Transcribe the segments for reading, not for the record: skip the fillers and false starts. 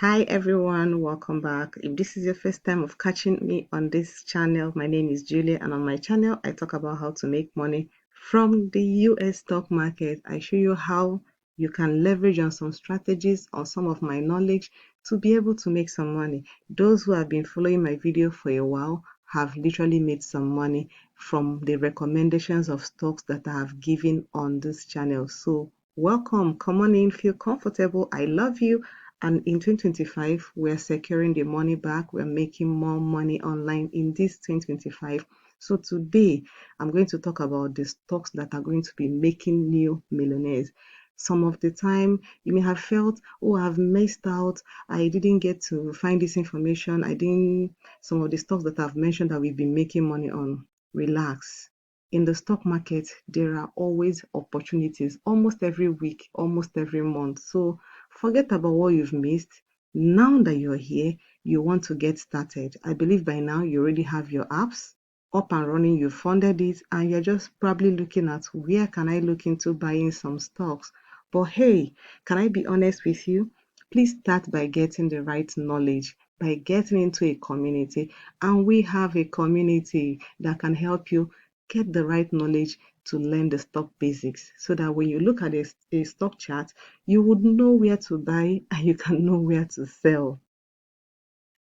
Hi everyone, welcome back. If this is your first time of catching me on this channel, my name is Julia, and on my channel I talk about how to make money from the US stock market. I show you how you can leverage on some strategies, on some of my knowledge to be able to make some money. Those who have been following my video for a while have literally made some money from the recommendations of stocks that I have given on this channel. So welcome, come on in, feel comfortable. I love you. And in 2025, we're securing the money back. We're making more money online in this 2025. So today, I'm going to talk about the stocks that are going to be making new millionaires. Some of the time, you may have felt, oh, I've missed out. I didn't get to find this information. I didn't, some of the stocks that I've mentioned that we've been making money on. Relax. In the stock market, there are always opportunities almost every week, almost every month. So forget about what you've missed. Now that you're here, you want to get started. I believe by now you already have your apps up and running, you funded it, and you're just probably looking at where can I look into buying some stocks. But hey, can I be honest with you? Please start by getting the right knowledge, by getting into a community. And we have a community that can help you get the right knowledge to learn the stock basics so that when you look at a stock chart, you would know where to buy and you can know where to sell.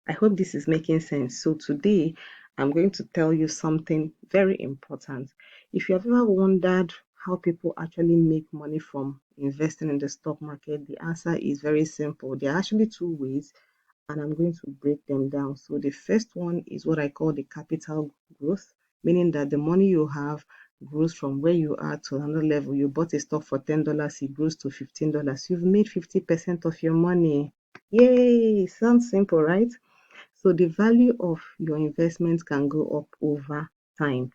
I hope this is making sense. So today, I'm going to tell you something very important. If you have ever wondered how people actually make money from investing in the stock market, the answer is very simple. There are actually two ways, and I'm going to break them down. So the first one is what I call the capital growth, meaning that the money you have grows from where you are to another level. You bought a stock for $10, it grows to $15. You've made 50% of your money. Yay! Sounds simple, right? So the value of your investment can go up over time.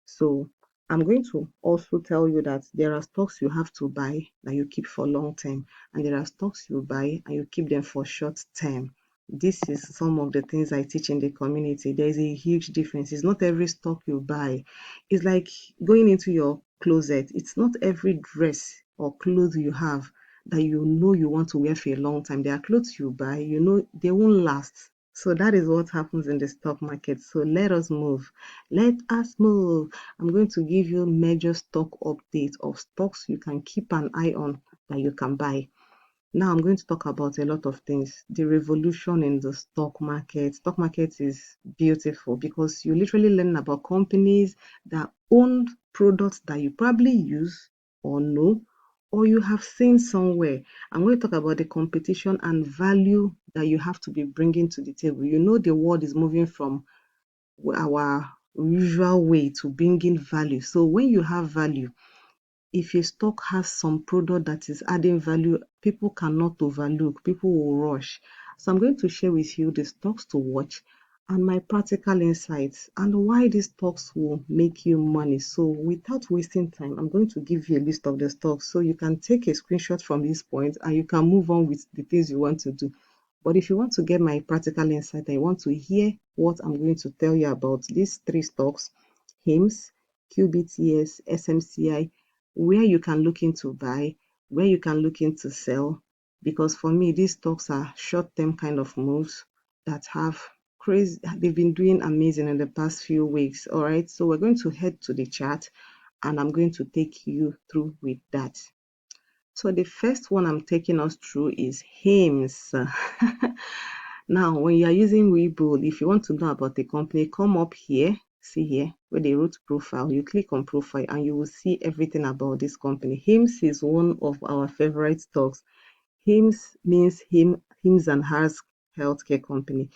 So I'm going to also tell you that there are stocks you have to buy that you keep for long term, and there are stocks you buy and you keep them for short term. This is some of the things I teach in the community. There is a huge difference. It's not every stock you buy. It's like going into your closet. It's not every dress or clothes you have that you know you want to wear for a long time. There are clothes you buy, you know they won't last. So that is what happens in the stock market. So let us move. Let us move. I'm going to give you major stock updates of stocks you can keep an eye on that you can buy. Now I'm going to talk about a lot of things. The revolution in the stock market. Stock market is beautiful because you literally learn about companies that own products that you probably use or know or you have seen somewhere. I'm going to talk about the competition and value that you have to be bringing to the table. You know the world is moving from our usual way to bringing value. So when you have value, if a stock has some product that is adding value, people cannot overlook, people will rush. So I'm going to share with you the stocks to watch and my practical insights and why these stocks will make you money. So without wasting time, I'm going to give you a list of the stocks so you can take a screenshot from this point and you can move on with the things you want to do. But if you want to get my practical insight and you want to hear what I'm going to tell you about these three stocks, HIMS, QBTS, SMCI, where you can look into buy, where you can look into sell, because for me, these stocks are short-term kind of moves that have crazy, they've been doing amazing in the past few weeks. All right, so we're going to head to the chart and I'm going to take you through with that. So the first one I'm taking us through is HIMS. Now, when you are using Webull, if you want to know about the company, come up here, see here, where they wrote profile. You click on profile and you will see everything about this company. HIMS is one of our favorite stocks. HIMS means HIMS and Hers Healthcare Company.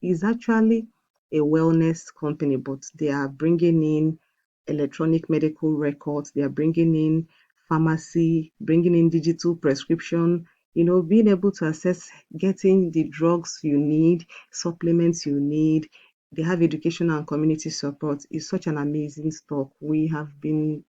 It's actually a wellness company, but they are bringing in electronic medical records. They are bringing in pharmacy, bringing in digital prescription, being able to access getting the drugs you need, supplements you need. They have education and community support. It's such an amazing stock. We have been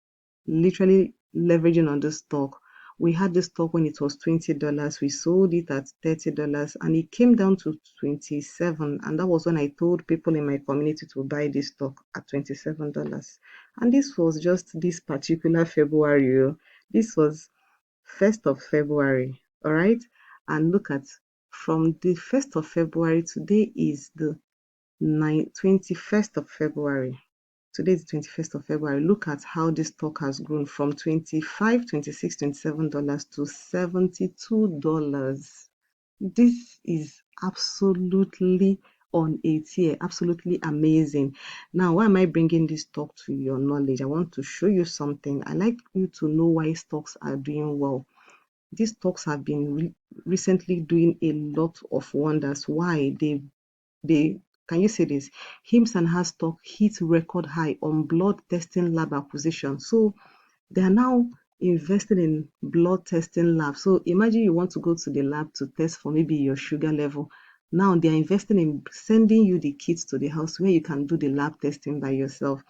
literally leveraging on this stock. We had this stock when it was $20. We sold it at $30 and it came down to 27. And that was when I told people in my community to buy this stock at $27. And this was just this particular February. This was 1st of February. All right. And look at from the 1st of February, today is the 21st of February. Today is the 21st of February. Look at how this stock has grown from 25, 26, $27 to $72. This is absolutely on a tier, absolutely amazing. Now, why am I bringing this stock to your knowledge? I want to show you something. I like you to know why stocks are doing well. These stocks have been recently doing a lot of wonders. Why? They can you say this? Hims and her stock hit record high on blood testing lab acquisition. So they are now investing in blood testing labs. So imagine you want to go to the lab to test for maybe your sugar level. Now they are investing in sending you the kits to the house where you can do the lab testing by yourself.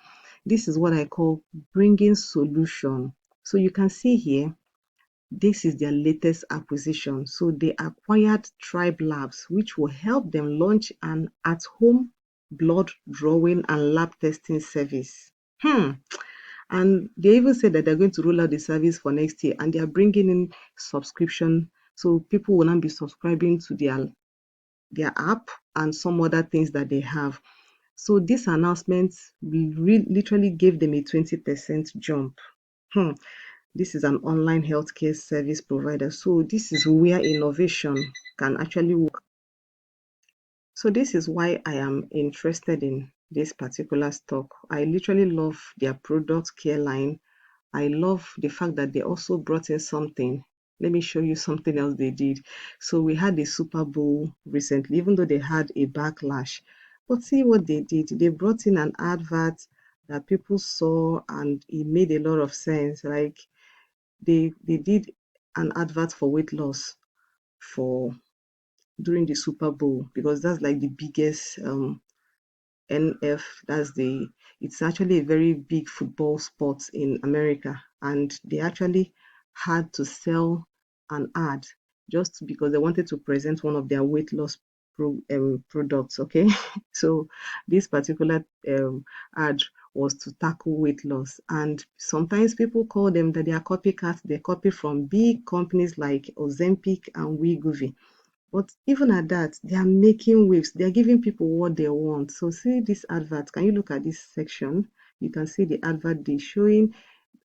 This is what I call bringing solution. So you can see here, this is their latest acquisition. So they acquired Tribe Labs, which will help them launch an at-home blood drawing and lab testing service. And they even said that they're going to roll out the service for next year, and they are bringing in subscription. So people will not be subscribing to their app and some other things that they have. So this announcement literally gave them a 20% jump. Hmm. This is an online healthcare service provider. So this is where innovation can actually work. So this is why I am interested in this particular stock. I literally love their product care line. I love the fact that they also brought in something. Let me show you something else they did. So we had the Super Bowl recently, even though they had a backlash. But see what they did. They brought in an advert that people saw and it made a lot of sense. Like they did an advert for weight loss for during the Super Bowl because that's like the biggest NF, it's actually a very big football sport in America, and they actually had to sell an ad just because they wanted to present one of their weight loss products. Okay, so this particular ad was to tackle weight loss, and sometimes people call them that they are copycats. They copy from big companies like Ozempic and Wegovy, but even at that, they are making waves. They are giving people what they want. So see this advert. Can you look at this section? You can see the advert they showing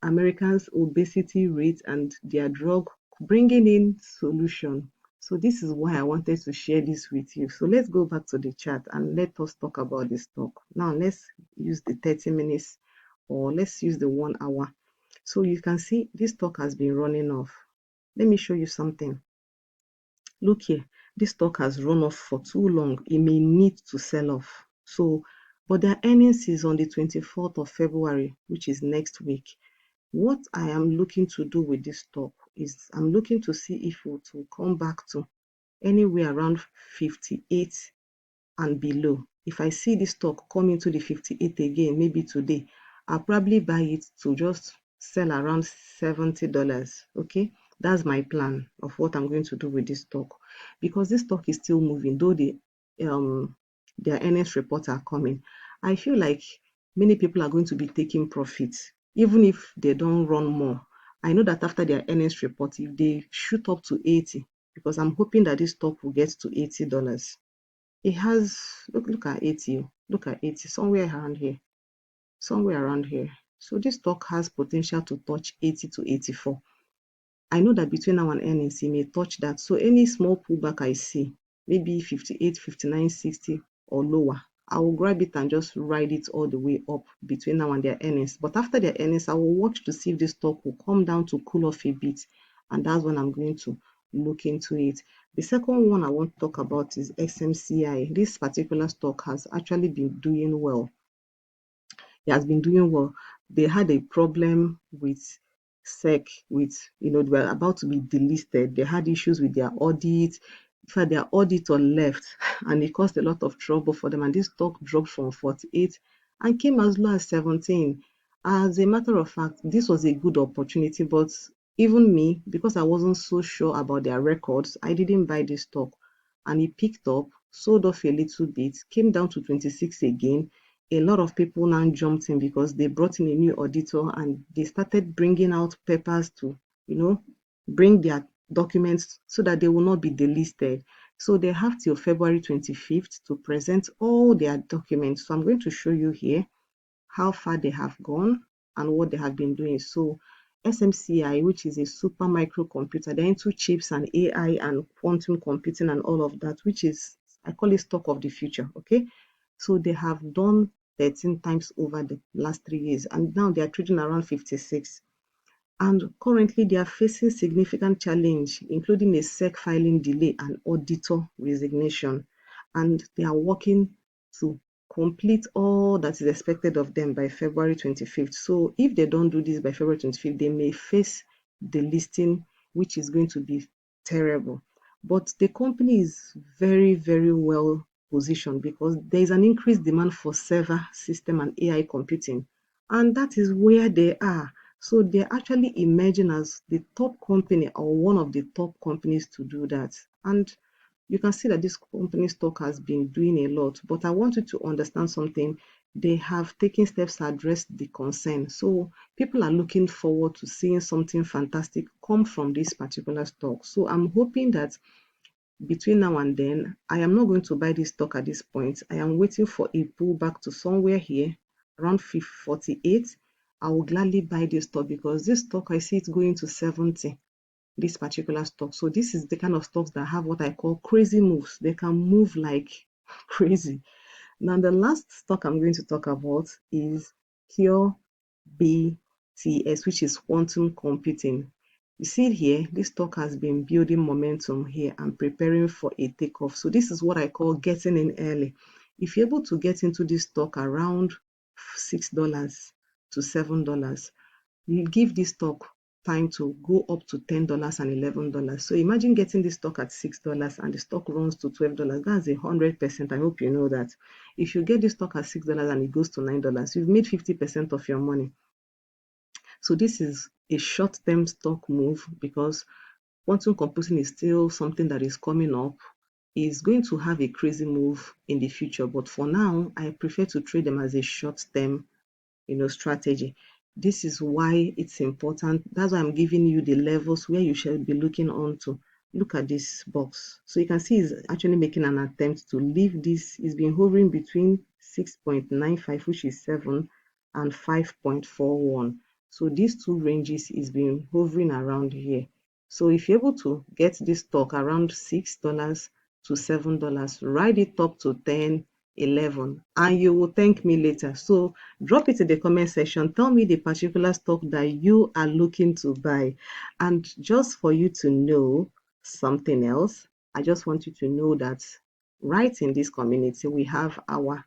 Americans' obesity rate and their drug bringing in solution. So this is why I wanted to share this with you. So let's go back to the chat and let us talk about this talk. Now let's use the 30 minutes or let's use the 1 hour. So you can see this talk has been running off. Let me show you something. Look here, this stock has run off for too long. It may need to sell off. So, but their earnings is on the 24th of February, which is next week. What I am looking to do with this stock is I'm looking to see if it will come back to anywhere around 58 and below. If I see this stock come into the 58 again, maybe today, I'll probably buy it to just sell around $70. Okay, that's my plan of what I'm going to do with this stock because this stock is still moving, though um their earnings reports are coming. I feel like many people are going to be taking profits, even if they don't run more. I know that after their earnings report, if they shoot up to 80, because I'm hoping that this stock will get to $80. It has look at 80, look at 80, somewhere around here, somewhere around here. So this stock has potential to touch 80 to 84. I know that between now and earnings, it may touch that. So any small pullback I see, maybe 58, 59, 60 or lower, I will grab it and just ride it all the way up between now and their earnings. But after their earnings, I will watch to see if this stock will come down to cool off a bit. And that's when I'm going to look into it. The second one I want to talk about is SMCI. This particular stock has actually been doing well. He has been doing well. They had a problem with SEC, they were about to be delisted. They had issues with their audit. In fact, their auditor left and it caused a lot of trouble for them. And this stock dropped from 48 and came as low as 17. As a matter of fact, this was a good opportunity, but even me, because I wasn't so sure about their records, I didn't buy this stock. And it picked up, sold off a little bit, came down to 26 again. A lot of people now jumped in because they brought in a new auditor and they started bringing out papers to, bring their documents so that they will not be delisted. So they have till February 25th to present all their documents. So I'm going to show you here how far they have gone and what they have been doing. So SMCI, which is a super microcomputer, they're into chips and AI and quantum computing and all of that, which is, I call it stock of the future. Okay. So they have done 13 times over the last 3 years, and now they are trading around 56. And currently they are facing significant challenge, including a SEC filing delay and auditor resignation. And they are working to complete all that is expected of them by February 25th. So if they don't do this by February 25th, they may face delisting, which is going to be terrible. But the company is very, very well positioned because there is an increased demand for server system and AI computing. And that is where they are. So they're actually emerging as the top company or one of the top companies to do that. And you can see that this company stock has been doing a lot. But I want you to understand something. They have taken steps to address the concern. So people are looking forward to seeing something fantastic come from this particular stock. So I'm hoping that between now and then, I am not going to buy this stock at this point. I am waiting for a pullback to somewhere here around 48. I will gladly buy this stock because this stock, I see it going to 70, this particular stock. So this is the kind of stocks that have what I call crazy moves. They can move like crazy. Now, the last stock I'm going to talk about is Pure BTS, which is quantum computing. You see it here, this stock has been building momentum here and preparing for a takeoff. So this is what I call getting in early. If you're able to get into this stock around $6 to $7, you give this stock time to go up to $10 and $11. So imagine getting this stock at $6 and the stock runs to $12. That's 100%. I hope you know that. If you get this stock at $6 and it goes to $9, you've made 50% of your money. So this is a short-term stock move because quantum computing is still something that is coming up. Is going to have a crazy move in the future, but for now, I prefer to trade them as a short-term strategy. This is why it's important. That's why I'm giving you the levels where you should be looking on to. Look at this box. So you can see it's actually making an attempt to leave this. It's been hovering between 6.95, which is 7, and 5.41. So these two ranges is been hovering around here. So if you're able to get this stock around $6 to $7, ride it up to 10, 11, and you will thank me later. So drop it in the comment section. Tell me the particular stock that you are looking to buy. And just for you to know something else, I just want you to know that right in this community, we have our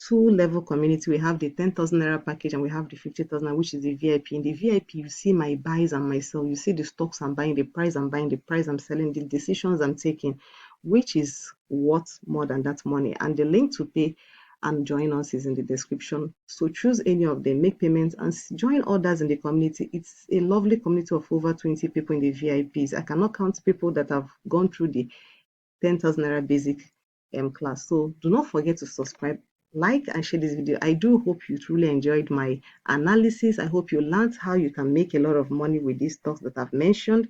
two-level community. We have the 10,000 naira package and we have the 50,000, which is the VIP. In the VIP, you see my buys and my sell. You see the stocks I'm buying, the price I'm buying, the price I'm selling, the decisions I'm taking, which is worth more than that money. And the link to pay and join us is in the description. So choose any of them, make payments, and join others in the community. It's a lovely community of over 20 people in the VIPs. I cannot count people that have gone through the 10,000 naira basic class. So do not forget to subscribe, like, and share this video. I do hope you truly enjoyed my analysis. I hope you learned how you can make a lot of money with these stocks that I've mentioned.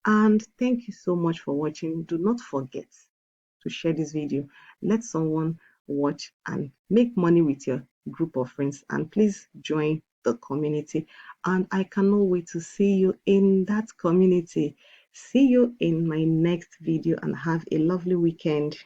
And thank you so much for watching. Do not forget to share this video. Let someone watch and make money with your group of friends. And please join the community. And I cannot wait to see you in that community. See you in my next video and have a lovely weekend.